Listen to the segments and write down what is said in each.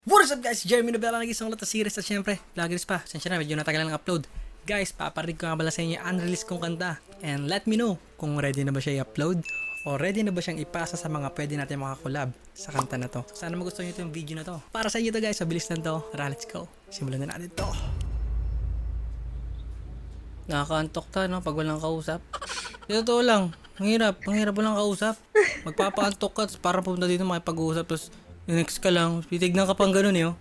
What is up guys? Jeremy Nobela nag-isang ulit na series at syempre, vloggers pa. Sensya na, medyo natagal ng upload. Guys, paparinig ko nga pala sa inyo yung unreleased kong kanta. And let me know kung ready na ba siya i-upload o ready na ba siyang ipasa sa mga pwede natin makakolab sa kanta na to. So, sana magustuhan nyo itong video na to. Para sa inyo to guys, mabilis lang to. Tara, let's go. Simulan na natin to. Nakakaantok ta, no? Pag walang kausap. Totoo lang. Ang hirap walang kausap. Magpapaantok ka, para pumunta dito makipag-uusap, tapos next ka lang, titignan ka pang ganun eh. Oh.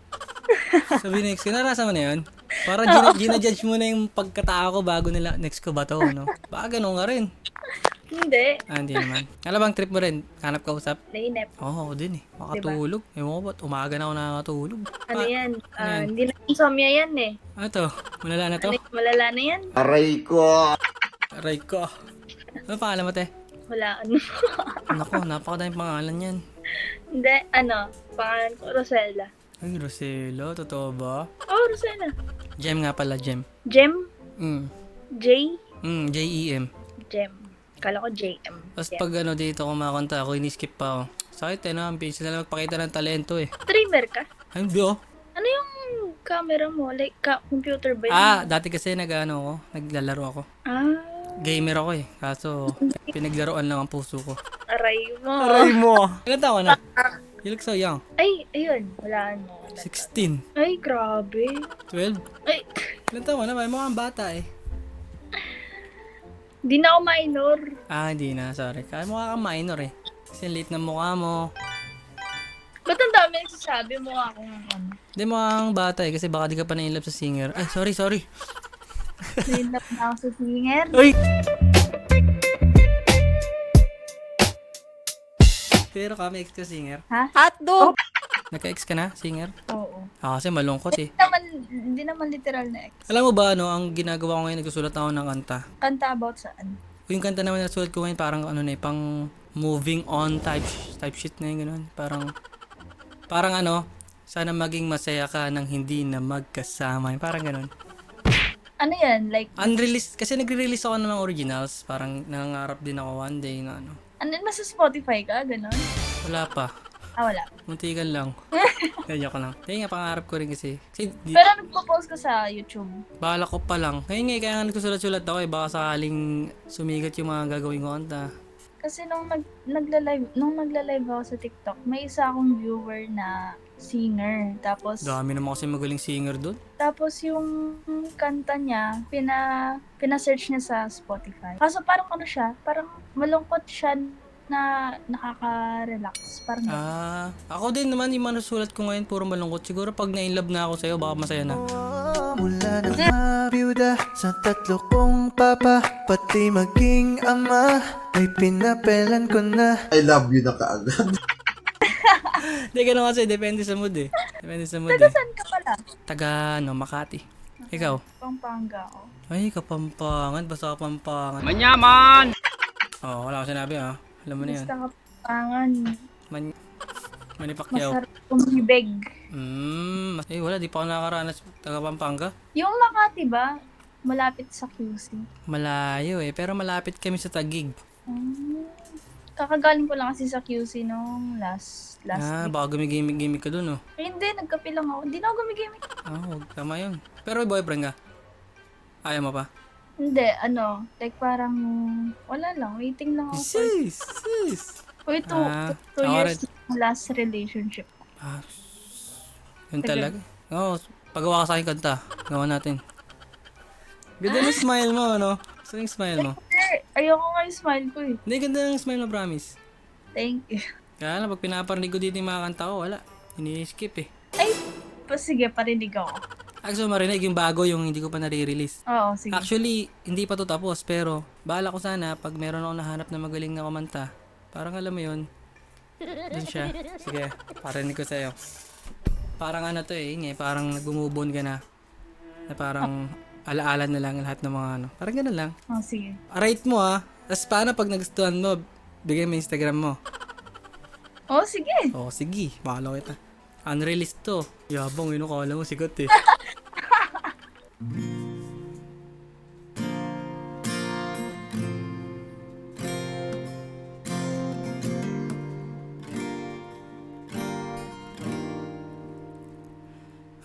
Sabi next ka, narasa mo na yun? Para ginajudge mo na yung pagkatao ko bago nila, next ko ba to, no? Baka ganun ka rin. Hindi. Hindi naman. Alam bang trip mo rin? Hanap ka usap? Nainip. Oo, ako din eh. Makatulog. Ewan ko ba't umaga na ako nakakatulog. Ano yan? Ano yan? Hindi na insomnia yan eh. Ano to? Malala na to? Ano yung malala na yan? Aray ko! Aray ko. Ano pangalan mo, te? Wala ano. Naku, napakadaming pangalan yan. Hindi, pangalan ko, Rosella. Ay, Roselo, totoo ba? Oh, Rosella. Jem nga pala, Jem. Jem? J? Jem. Jem. Kala ko JM. Tapos pag dito kumakanta ako, ini-skip pa ako. Sakit ang pinsa na magpakita ng talento eh. Streamer ka? Ay, hindi oh. Ano yung camera mo? Like, computer ba yun? Dati kasi naglalaro ako. Gamer ako eh. Kaso, pinaglaruan lang ang puso ko. Aray mo. mo! Ilan taon na? You look so young. Ay, ayun. Wala 16. Ay, grabe. 12. Ay, Ilan taon na? May mukhang bata eh. di na ako minor. Hindi na. Sorry. Kaya mukha kang minor eh. Kasi late na mukha mo. Ba't ang dami nagsasabi mo akong Hindi mukhang bata eh. Kasi baka di ka pa na-inlove sa singer. Ay, sorry. Nainlap na ako sa singer? Uy! Pero kami ex ka singer. Ha? Hotdog! Nagka-ex ka na, singer? Oo. Kasi malungkot eh. Hindi naman literal na ex. Alam mo ba, ang ginagawa ko ngayon, nagsusulat ako ng kanta. Kanta about saan? Yung kanta naman na nasulat ko ngayon, parang pang moving on type shit na yung ganun. Parang sana maging masaya ka nang hindi na magkasama. Parang ganun. Ano yan? Like, Unreleased, kasi nagre-release ako ng mga originals. Parang nangangarap din ako one day na nasa Spotify ka? Ganon? Wala pa. Wala. Muntikan lang. Kaya ko lang. Kaya nga, pangarap ko rin kasi. Pero nagpo-post ka sa YouTube. Bala ko pa lang. Kaya nga nagsusulat-sulat ako eh. Baka sakaling sumigat yung mga gagawin ko kanta. Kasi nung nagla-live ako sa TikTok, may isa akong viewer na singer. Tapos Dami naman kasi magaling singer doon. tapos yung kanta niya, pina-search niya sa Spotify. Kaso parang parang malungkot siya na nakaka-relax. Parang Ako din naman yung manusulat ko ngayon puro malungkot. Siguro pag na-inlove na ako sa'yo, baka masaya na. Mula na mabiyuda sa tatlo kong papa, pati maging ama, ay pinapelan ko na. I love you na kaagad. Hindi ka naman kasi, depende sa mood eh. taga saan ka pala? Taga, Makati. Ikaw? Pampanga ako. Ay, Kapampangan. Basta Kapampangan. Manyaman! Wala ko sinabi Alam mo na yan. Basta Kapampangan. Manny Pacquiao. Masarap umibig. Wala, di pa ako nakakaranas taga Pampanga. Yung Makati ba? Malapit sa QC. Malayo eh, pero malapit kami sa Taguig. Kakagaling ko lang kasi sa QC nung last week. Baka gumigimik-gimik ka dun Hindi, nagkape lang ako. Hindi na ako gumigimik. Huwag tama yun. Pero may boyfriend ka? Ayaw mo pa? Hindi, like parang wala lang. Waiting lang ako. Sis! Uy, two years na last relationship. Yun talaga. Pagawa ka sa akin kanta. Gawa natin. Ganda ng smile mo, Saan yung smile mo? Ayoko nga yung smile ko eh. Hindi, ganda ng smile mo, promise. Thank you. Kaya lang, pag pinaparinig ko dito yung mga kanta ko, wala. Ini-skip eh. Ay, sige, parinig ako. Actually, marinig yung bago, yung hindi ko pa nare-release. Oo, sige. Actually, hindi pa to tapos, pero bahala ko sana, pag meron ako nahanap na magaling na kumanta, parang alam mo yun, dun siya. Sige, parinig ko sa'yo. Parang parang nag-move on ka na. Na parang alaala na lang lahat ng mga Parang ganun lang. Sige. Rate mo Tapos paano pag nagustuhan mo, bigay mo Instagram mo. Sige. Sige, mahalo kita. Unreleased to. Yabang, kala mo sigat eh.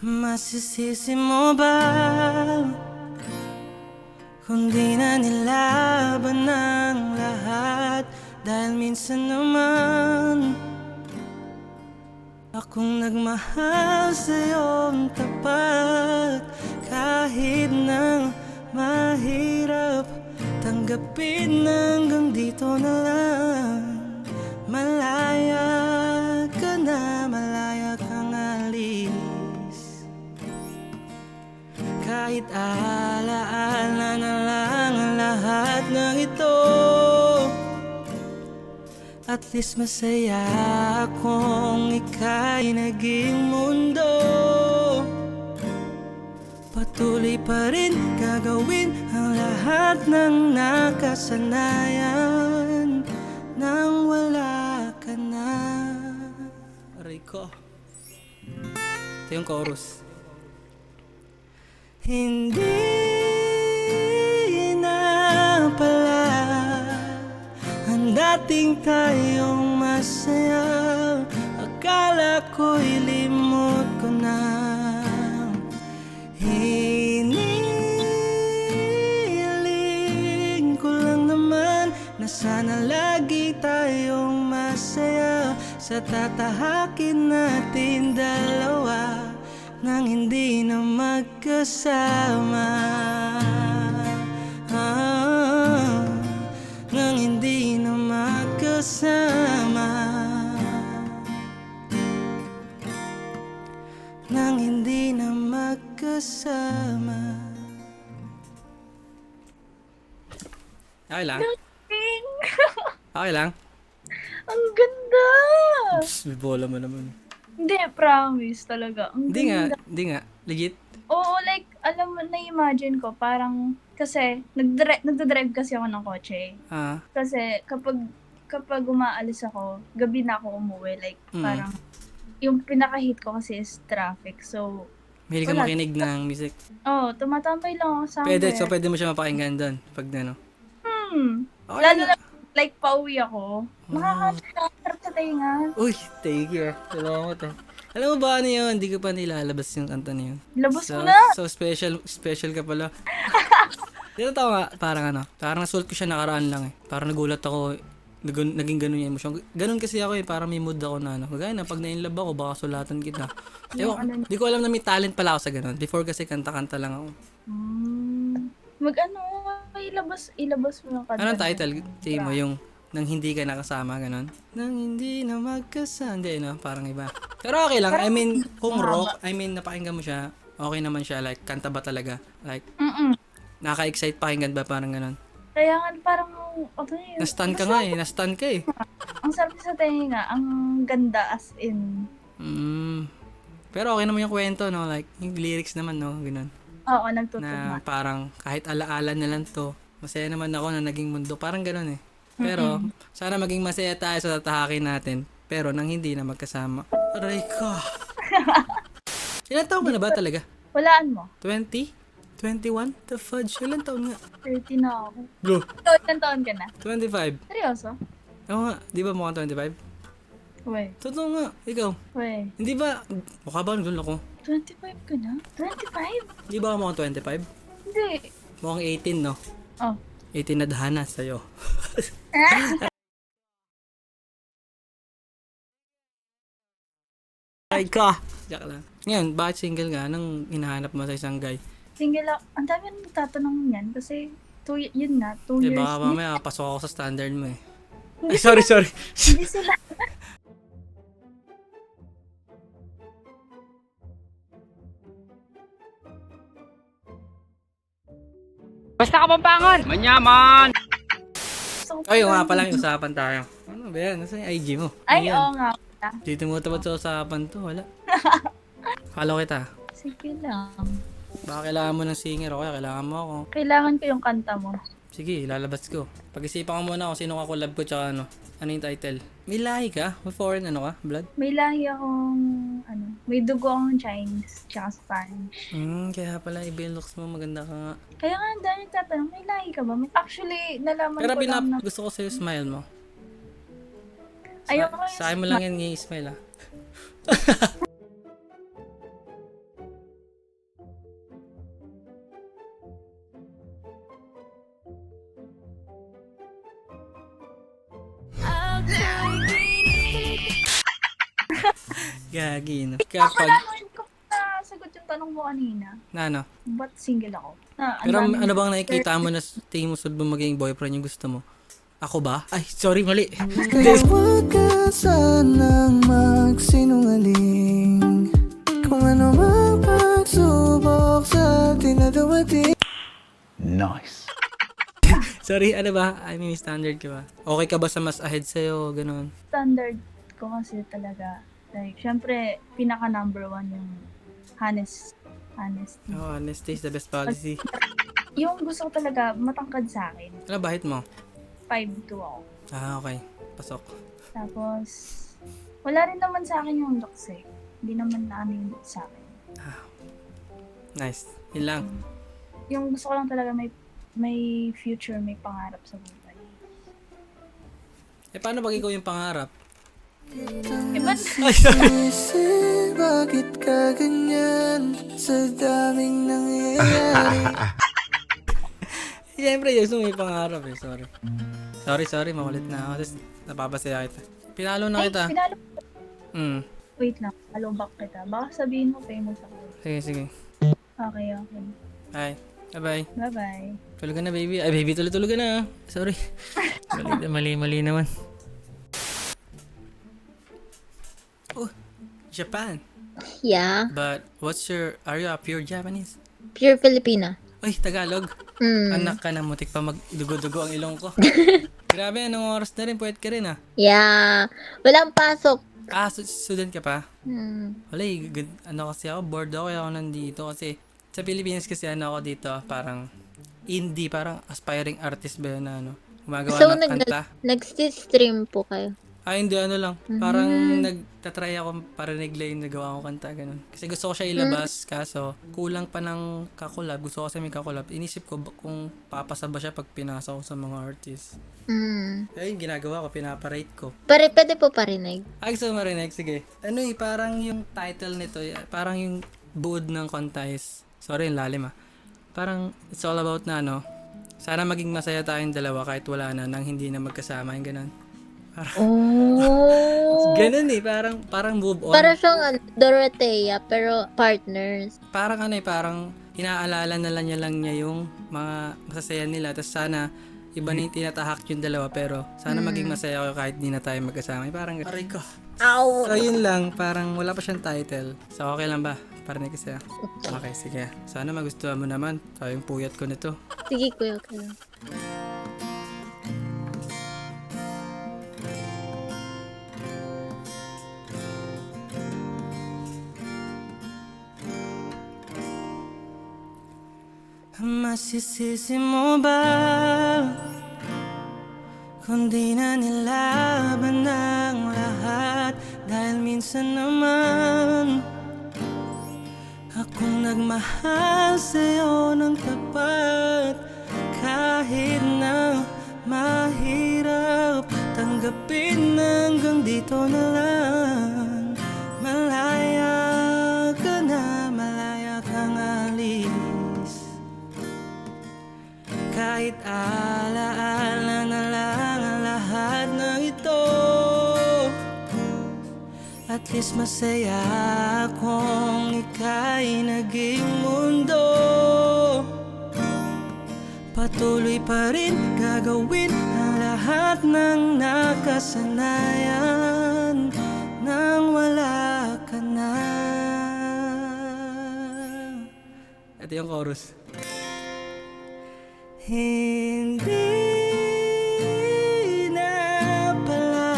Masisisi mo ba kung di na nilaban ang lahat? Dahil minsan naman akong nagmahal sa'yong tapat. Kahit nang mahirap tanggapin hanggang dito na lang. Malaya ka na, malaya kang alis. Kahit alaala na lang ang lahat ng ito, at least masaya akong ika'y naging mundo. Patuloy pa rin gagawin ang lahat ng nakasanayan nang wala ka na. Aray ko. Ito yung chorus. Hindi na pala ang dating tayong masaya. Akala ko'y limot ko na. Hinihiling ko lang naman na sana lagi tayong masaya sa tatahakin natin dalawa nang hindi na magkasama. Nang hindi na magkasama. Nang hindi na magkasama. Okay lang? Ping! Okay lang? Ang ganda! Psst, may bola mo naman. Hindi, promise talaga. Ang ganda. Hindi nga. Legit? Oo, like, alam mo, na-imagine ko, parang, kasi, nagdadrive kasi ako ng kotse. Ah, Kasi, kapag umaalis ako, gabi na ako umuwi, like, Mm. parang, yung pinaka-hit ko kasi is traffic. So, mahilig ka Wala. makinig ng music. tumatambay lang ako somewhere. Pwede mo siya mapakinggan doon. Pag ano. Okay Lalo lang. na, like, pauwi ako. Nakakasarap sa tinga. Uy, thank you. Salamat ah. Alam mo ba ano yun? Hindi ko pa nilalabas yung kanta na yun. Labas So, mo na! so special ka pala. Dito tao nga, parang nasulat ko siya nakaraan lang eh. Parang nagulat ako, naging ganun yung emosyon. Ganun kasi ako eh, parang may mood ako na Kagaya na, pag na-inlove ako, baka sulatan kita. Ewan, di ko alam na may talent pala ako sa ganun. Before kasi kanta-kanta lang ako. Ilabas mo ng kanta. Anong title? Say mo yung nang hindi ka nakasama, ganun? Nang hindi na magkasama. Hindi, no? Parang iba. Pero okay lang. I mean, kung rock, napakinggan mo siya, okay naman siya. Like, kanta ba talaga? Like, nakaka-excite pakinggan ba? Parang ganun. Kaya nga, parang, okay. Na-stun ka nga eh. Na-stun ka eh. Ang sarap sa tinga, ang ganda as in. Pero okay naman yung kwento, no? Like, yung lyrics naman, no? Ganun. Oo, Na nagtutugma. parang kahit alaala na lang to, masaya naman ako na naging mundo. Parang ganun eh. Pero, sana maging masaya tayo sa tatahakin natin. Pero nang hindi na magkasama. Aray ko. Ilan taon ka na ba talaga? Walaan mo. 20? 21? The fudge. Ilan taon nga? 30 na ako. Bro. Ikaw, ilang taon ka na? 25. Seryoso? Oo nga. Di ba mukhang 25? Uy. Totoo nga. Ikaw. Uy. Hindi ba? Mukha ba nagulong ako? 25 ka na? 25? Di ba mukhang 25? Hindi. Mukhang 18, no? Oh. 18 na dahana sa'yo. Ay ka! Diyak lang. Ngayon, bakit single ka? Anong hinahanap mo sa isang guy? Single ako. Ang dami nang nagtatanong yan kasi yun na, 2 Di years. ba mamaya pasok ako sa standard mo eh. Ay, sorry. Hindi sila. Basta Kapampangan! Manyaman! So, Ay, nga pala, may usapan tayo. Ano ba yan? Nasaan yung IG mo? Ay, Ano yan? oo nga. Dito mo tapat sa usapan to, wala. Follow kita. Sige lang. Baka kailangan mo ng singer o kaya kailangan mo ako. Kailangan ko yung kanta mo. Sige, lalabas ko. Pag-isipan ko muna kung sino ka collab ko tsaka ano yung title. May lahi ka? May foreign ano ka? Blood? May lahi akong, may dugo akong Chinese, tsaka Spanish. Kaya pala iba yung looks mo, maganda ka nga. Kaya nga, ang dami nagtatanong, may lahi ka ba? Actually, nalaman Pero ko lang na, gusto ko sa'yo smile mo. ayoko Sa akin mo lang yan yung smile ah. Gagi, no? Ako Kapag, na, hindi ko na sagot yung tanong mo kanina. na ano? Ba't single ako? Na, Pero ang daming- ano bang nakikita mo na tingin mo sunod mo maging boyfriend yung gusto mo? Ako ba? Ay, sorry, mali. Kaya huwag ka sanang magsinungaling kung ano mang pagsubok sa dinadawating. Sorry, ano ba? I mean, standard ka ba? Okay ka ba sa mas ahead sa'yo? Ganon. standard ko kasi talaga. Like, syempre, pinaka number one yung honesty. Oh, honesty is the best policy. Yung gusto ko talaga, matangkad sa akin. Ano ba height mo? 5'2" ako. Ah, okay. Pasok. Tapos, wala rin naman sa akin yung looks eh. Hindi naman na ano yung looks sa akin. Nice. Yun lang. Yung gusto ko lang talaga may future, may pangarap sa buhay. Eh, paano pag ikaw yung pangarap? Iba Isip, bakit ka ganyan sa daming nangyayari? Siyempre, gusto mo yung pangarap eh. Sorry. Makulit na ako. Tapos, napapasaya kita. Pinalo na kita. pinalo. Hmm. Wait lang, follow back kita. Baka sabihin mo famous ako. Sige. Okay. Bye. Bye-bye. Bye-bye. Tulog ka na, baby. Ay, baby, tulog ka na. Sorry. Mali naman. Oh, Japan. Yeah, But, are you a pure Japanese? pure Filipina. Uy, Tagalog. Hmm. Anak ka na, mutik pa magdugo-dugo ang ilong ko. Grabe, anong oras na rin? Puwet ka rin ah. Yeah, walang pasok. Ah, student ka pa? Hmm. Wala good. Ano kasi ako, bored ako kaya ako nandito kasi sa Pilipinas kasi ako dito, parang indie, parang aspiring artist ba yun na gumagawa So, ng kanta. nag-stream po kayo. Ah, hindi, lang. Parang nagtatry ako parinig lang yung nagawa ko kanta, ganun. Kasi gusto ko siya ilabas, kaso kulang pa ng kakolab. Gusto ko kasi may kakolab. Inisip ko kung papasa ba siya pag pinasa ko sa mga artist. Hmm. Ayun, ginagawa ko, pinaparate ko. Pwede po parinig. Ay, gusto mo marinig? Sige. Parang yung title nito, parang yung buod ng kanta is, sorry, yung lalim Parang, it's all about na sana maging masaya tayong dalawa kahit wala na, nang hindi na magkasama, yung ganun. Oh. Ganun parang move on. Para siyang Dorothea, pero partners. Parang parang inaalala na lang niya yung mga masasaya nila, tapos sana, iba na yung tinatahak yung dalawa, pero sana maging masaya ako kahit di na tayo magkasama. Parang, aray ko. Ow! So, yun lang. Parang wala pa siyang title. So, okay lang ba? Parinig kasi Okay, sige. Sana magustuhan mo naman. Yung puyat ko nito. Sige, kuya. Masisisi mo ba kung di na nilaban ang lahat? Dahil minsan naman akong nagmahal sa'yo ng tapat. Kahit na mahirap tanggapin, hanggang dito na lang. Malaya kang alis. Kahit alaala na lang ang lahat ng ito, at least masaya akong ika'y naging mundo. Patuloy pa rin gagawin ang lahat ng nakasanayan nang wala ka na. Ito yung chorus. Hindi na pala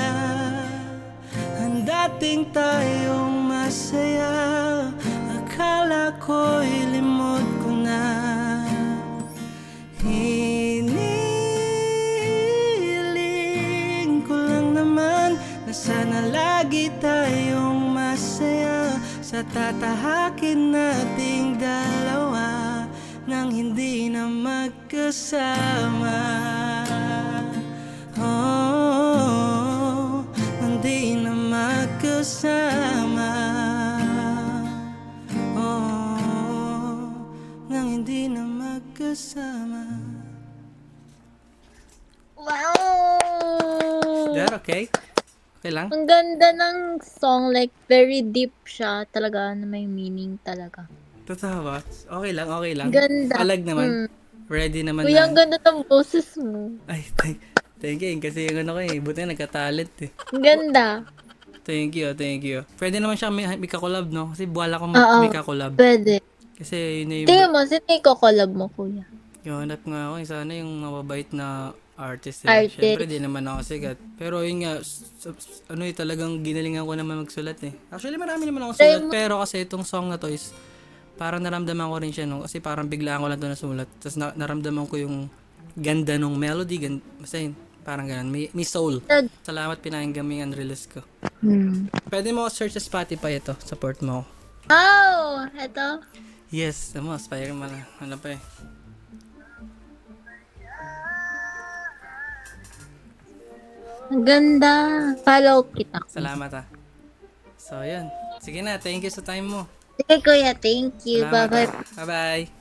ang dating tayong masaya. Akala ko'y limot ko na. Hinihiling ko lang naman na sana lagi tayong masaya sa tatahakin nating dalawa nang hindi na magkasama. Oh, hindi na magkasama. Oh, nang hindi na magkasama. Wow! Is that okay? Okay lang? Ang ganda ng song, like, very deep siya. Talaga, na may meaning talaga. Totoo ba? Okay lang, okay lang. Ganda. Palag naman. Ready naman Kuya, ang na. ganda ng boses mo. Ay, thank you. Kasi yung ano ko eh, buti nagka-talent eh. Ang ganda. Thank you, thank you. Pwede naman siya may collab no? Kasi buwala ko Oo. may collab. Pwede. Kasi yun na yung... Tingnan mo, sino yung collab mo, kuya? Yung hanap nga ako, sana yung mababait na artist. Artist. Siyempre, di naman ako sigat. Pero yun nga, ano eh, talagang ginalingan ko naman magsulat eh. Actually, marami naman ako sulat. Pero kasi itong song na to is, parang naramdaman ko rin siya no? Kasi parang biglaan ko lang to nasulat. Tapos naramdaman ko yung ganda ng melody. Basta yun, parang ganun. May soul. Salamat pinakinggan mo yung unreleased ko. Pwede mo search sa Spotify ito. Support mo ako. Oh, eto. Yes, Spider-Man. Ano pa eh. Ang ganda. Follow kita. Salamat ah. So, yun. Sige na, thank you sa time mo. Sige, kuya. Thank you. Salamat, Bye-bye. ah. Bye-bye.